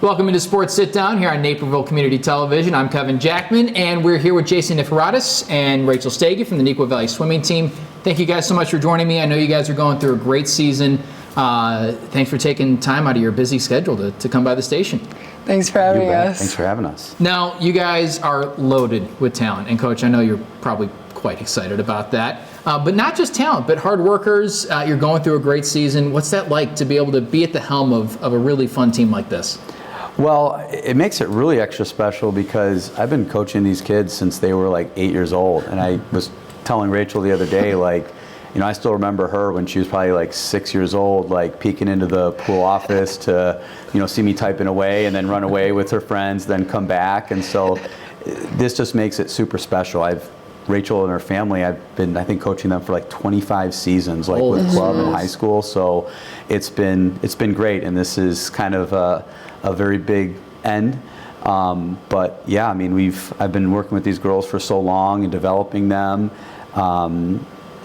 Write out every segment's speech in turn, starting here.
Welcome into Sports Sitdown here on Naperville Community Television. I'm Kevin Jackman, and we're here with Jason Niforatos and Rachel Stege from the Neuqua Valley Swimming Team. Thank you guys so much for joining me. I know you guys are going through a great season. Thanks for taking time out of your busy schedule to come by the station. Thanks for having us. Thanks for having us. Now, you guys are loaded with talent, and Coach, I know you're probably quite excited about that. But not just talent, but hard workers. You're going through a great season. What's that like to be able to be at the helm of a really fun team like this? Well, it makes it really extra special because I've been coaching these kids since they were like 8 years old. And I was telling Rachel the other day, I still remember her when she was probably like 6 years old, like peeking into the pool office to, see me typing away and then run away with her friends, then come back. And so this just makes it super special. Rachel and her family, I've been, I think, coaching them for like 25 seasons, with club and high school. So it's been great, and this is kind of a very big end. But yeah, I've been working with these girls for so long and developing them.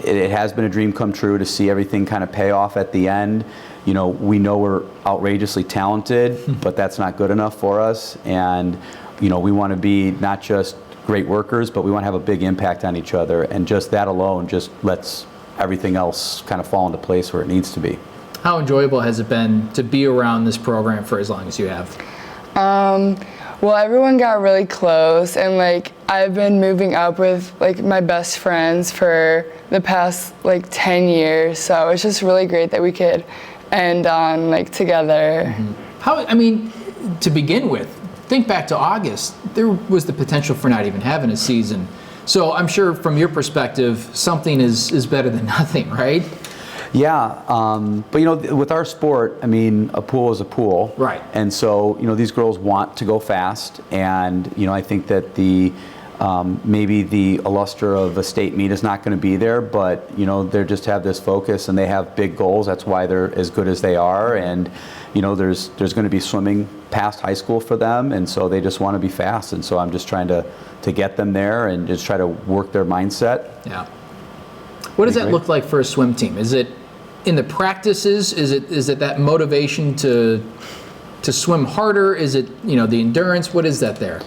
It has been a dream come true to see everything kind of pay off at the end. We know we're outrageously talented, but that's not good enough for us. And we want to be not just great workers, but we want to have a big impact on each other, and just that alone just lets everything else kind of fall into place where it needs to be. How enjoyable has it been to be around this program for as long as you have? Well, everyone got really close, and I've been moving up with my best friends for the past 10 years, so it's just really great that we could end on together. Mm-hmm. To begin with, think back to August, there was the potential for not even having a season. So I'm sure from your perspective, something is better than nothing, right? Yeah, but with our sport, a pool is a pool. Right. And so, these girls want to go fast, and, I think that maybe the luster of a state meet is not going to be there, but, they just have this focus and they have big goals. That's why they're as good as they are. And, there's going to be swimming past high school for them, and so they just want to be fast. And so I'm just trying to get them there and just try to work their mindset. Yeah. What does that look like for a swim team? Is it in the practices? Is it that motivation to swim harder? Is it the endurance? What is that there?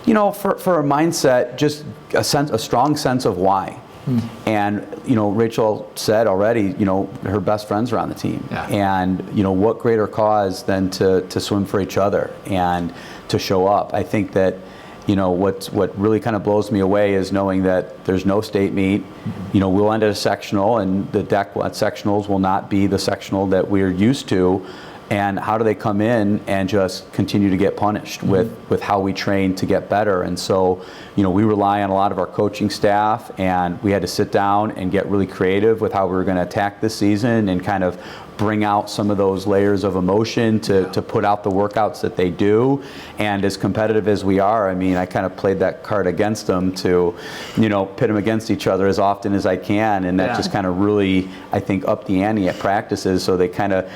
For a mindset, just a strong sense of why. And Rachel said already, her best friends are on the team. Yeah. And what greater cause than to swim for each other and to show up. I think that what really kind of blows me away is knowing that there's no state meet. We'll end at a sectional, and the deck at sectionals will not be the sectional that we're used to. And how do they come in and just continue to get punished with how we train to get better? And so, we rely on a lot of our coaching staff, and we had to sit down and get really creative with how we were going to attack this season and kind of bring out some of those layers of emotion to put out the workouts that they do. And as competitive as we are, I kind of played that card against them to, pit them against each other as often as I can. And that just kind of really, I think, upped the ante at practices. So they kind of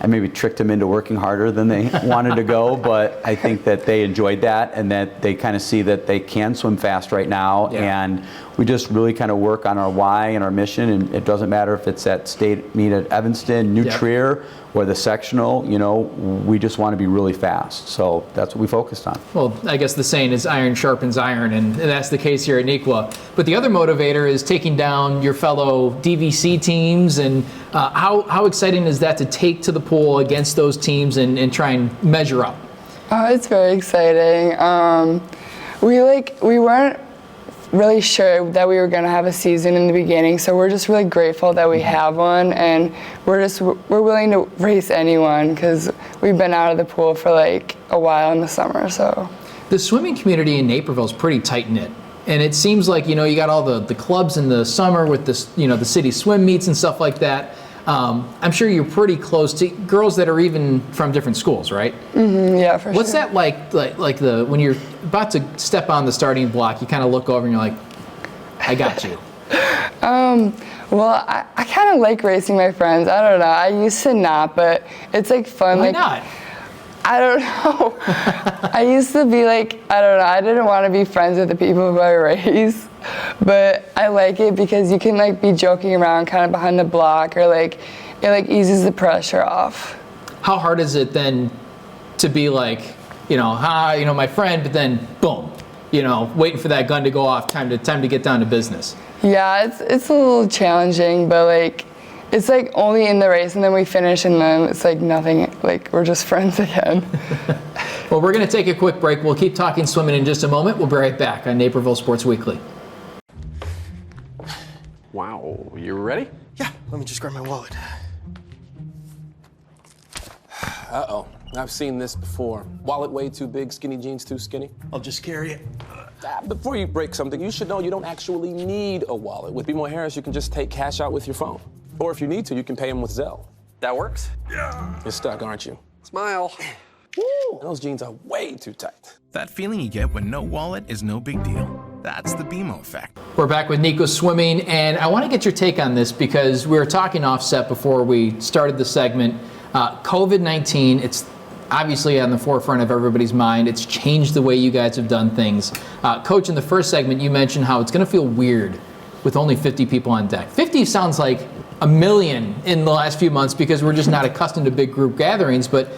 I maybe tricked them into working harder than they wanted to go, but I think that they enjoyed that, and that they kind of see that they can swim fast right now. Yeah. And we just really kind of work on our why and our mission, and it doesn't matter if it's at state meet at Evanston, New Trier, or the sectional. We just want to be really fast, so that's what we focused on. Well, I guess the saying is iron sharpens iron, and that's the case here at Neuqua. But the other motivator is taking down your fellow DVC teams, and how exciting is that to take to the pool against those teams and try and measure up? It's very exciting. We weren't really sure that we were going to have a season in the beginning, so we're just really grateful that we have one, and we're willing to race anyone because we've been out of the pool for a while in the summer. So the swimming community in Naperville is pretty tight knit, and it seems like you got all the clubs in the summer with the city swim meets and stuff like that. I'm sure you're pretty close to girls that are even from different schools, right? Mm-hmm, yeah, for sure. What's that like when you're about to step on the starting block, you kind of look over and you're like, I got you. Well, I kind of like racing my friends. I don't know. I used to not, but it's fun. Why not? I don't know. I used to be I don't know. I didn't want to be friends with the people who I race. But I like it because you can be joking around kind of behind the block, or it eases the pressure off. How hard is it then to be like, my friend, but then boom, waiting for that gun to go off, time to get down to business? Yeah, it's a little challenging, but like it's like only in the race, and then we finish, and then it's like nothing, like we're just friends again. Well, we're going to take a quick break. We'll keep talking swimming in just a moment. We'll be right back on Naperville Sports Weekly. Wow, you ready? Yeah, let me just grab my wallet. Uh-oh, I've seen this before. Wallet way too big, skinny jeans too skinny. I'll just carry it. Before you break something, you should know you don't actually need a wallet. With BMO Harris, you can just take cash out with your phone. Or if you need to, you can pay them with Zelle. That works? Yeah. You're stuck, aren't you? Smile. Woo! Those jeans are way too tight. That feeling you get when no wallet is no big deal. That's the BMO effect. We're back with Neuqua Swimming, and I want to get your take on this because we were talking offset before we started the segment. COVID-19, it's obviously on the forefront of everybody's mind. It's changed the way you guys have done things. Coach, in the first segment, you mentioned how it's going to feel weird with only 50 people on deck. 50 sounds like a million in the last few months because we're just not accustomed to big group gatherings, but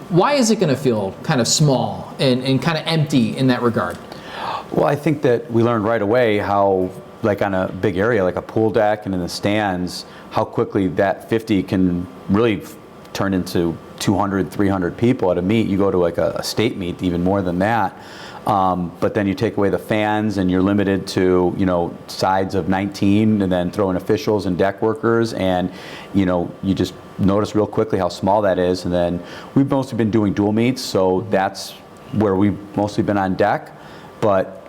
why is it going to feel kind of small and kind of empty in that regard? Well, I think that we learned right away how, like on a big area, like a pool deck and in the stands, how quickly that 50 can really turn into 200, 300 people at a meet. You go to like a state meet, even more than that. But then you take away the fans and you're limited to, sides of 19 and then throw in officials and deck workers, and, you just notice real quickly how small that is. And then we've mostly been doing dual meets, so that's where we've mostly been on deck. But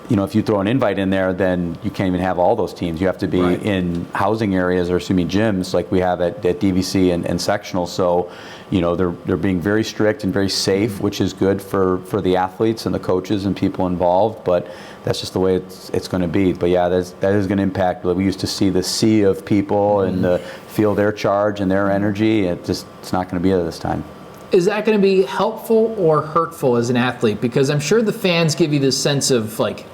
if you throw an invite in there, then you can't even have all those teams. You have to be in housing areas or gyms like we have at DVC and sectional. So, they're being very strict and very safe, which is good for the athletes and the coaches and people involved. But that's just the way it's going to be. But yeah, that is going to impact. We used to see the sea of people and feel their charge and their energy. It's not going to be there this time. Is that going to be helpful or hurtful as an athlete? Because I'm sure the fans give you this sense of like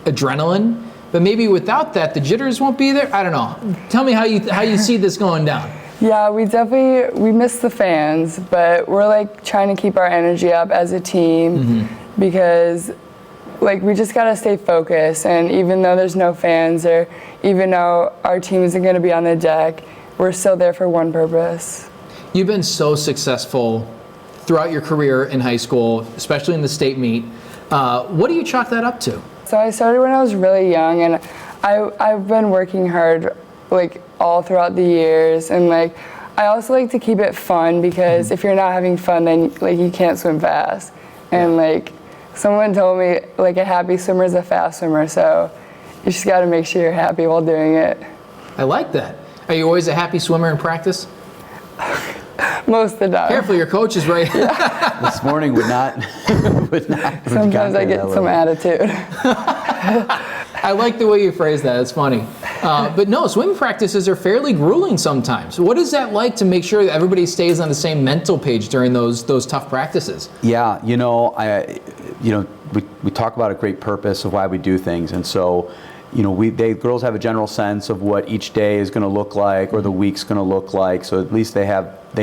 adrenaline, but maybe without that, the jitters won't be there. I don't know. Tell me how you see this going down. Yeah, we miss the fans, but we're like trying to keep our energy up as a team because like we just gotta stay focused. And even though there's no fans, or even though our team isn't going to be on the deck, we're still there for one purpose. You've been so successful throughout your career in high school, especially in the state meet. What do you chalk that up to? So I started when I was really young, and I've been working hard like all throughout the years, and like I also like to keep it fun because if you're not having fun, then like you can't swim fast. And like someone told me, like a happy swimmer is a fast swimmer, so you just got to make sure you're happy while doing it. I like that. Are you always a happy swimmer in practice? Most of the time. Careful, your coach is right. This morning would not. Sometimes I get some attitude. I like the way you phrase that. It's funny. But no, swimming practices are fairly grueling sometimes. What is that like to make sure that everybody stays on the same mental page during those tough practices? Yeah, we talk about a great purpose of why we do things, and so. Girls have a general sense of what each day is going to look like or the week's going to look like. So at least they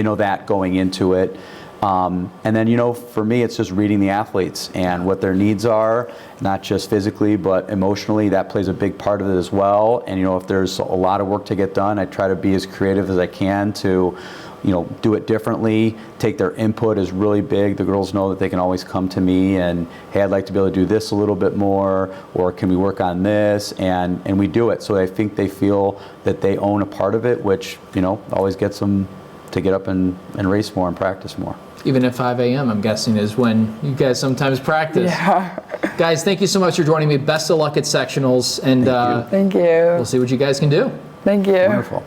know that going into it. And then, for me, it's just reading the athletes and what their needs are, not just physically, but emotionally. That plays a big part of it as well. And, if there's a lot of work to get done, I try to be as creative as I can to, do it differently. Take their input is really big. The girls know that they can always come to me and, hey, I'd like to be able to do this a little bit more, or can we work on this? And we do it. So I think they feel that they own a part of it, which, always gets them to get up and race more and practice more. Even at 5 a.m., I'm guessing, is when you guys sometimes practice. Yeah. Guys, thank you so much for joining me. Best of luck at sectionals. And thank you. We'll see what you guys can do. Thank you. Wonderful.